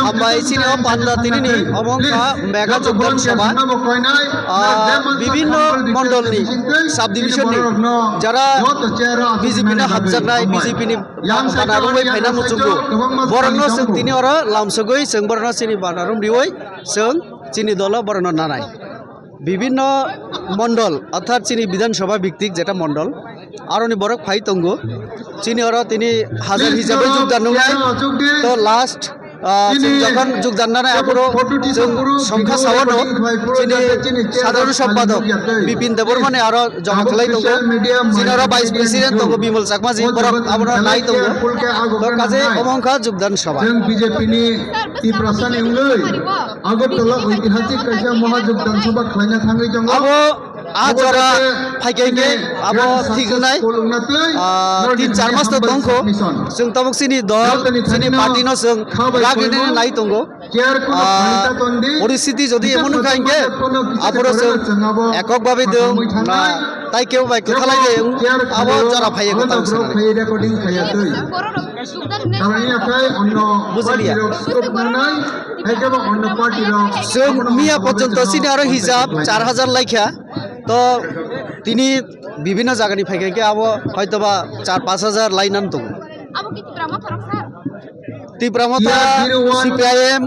hambai sini panda tini ni omongka mega jogdan sabha বিভিন্ন মন্ডল নি sub division নি যারা বিজেপি না হাবজানাই বিজেপি নি বানারুই ফাইনা মুচুগু বরনো जों তিনি অর লামসগৈ जों বরনো সিনি বানারুম রিওই जों চিনি দল বরনো নানাই বিভিন্ন মন্ডল অর্থাৎ চিনি বিধানসভা ভিত্তিক যেটা মন্ডল আরনি বরক ফাই তঙ্গু চিনি অর তিনি হাজার হিসাবে যোগদান নয় তো লাস্ট যখন যোগদান না আবরো সংখ্যা সাওয়ানো চিনি সাধারণ সম্পাদক বিপিন দেববর্মনে আরো জমা খালাই দঙ্গ চিনি আরো ভাইস প্রেসিডেন্ট দঙ্গ বিমল চাকমাজি বরক আমরা নাই দঙ্গ তো কাজে অমংখা যোগদান সভা जों बीजेपी नि ती प्रसान इंगलै আগরতলা ঐতিহাসিক কাইসা মহা যোগদান সভা খাইনা থাঙ্गै दङ আবো আজরা ফাইকেঙ্গে আবো ঠিকনাই 3-4 মাস তো দংখো जों तबक सिनि दल सिनि पार्टी नो जों रागेने नाय दंगो পরিস্থিতি যদি এমন কাইঙ্গে আবরো जों একক ভাবে দং না তাই কেউ ভাই কথা লাগে আবো যারা ফাইয়ে কথা ফাইয়ে রেকর্ডিং খাইয়া দই তারানি আকাই অন্য বুঝলিয়া নাই হেকেবা অন্য পার্টি র जों মিয়া পর্যন্ত সিনি আরো হিসাব 4000 লাইখা তো তিনি বিভিন্ন জায়গানি ফাইকে আবো হয়তোবা 4-5 লাইন আনতো তীব্রামতা সিপিআইএম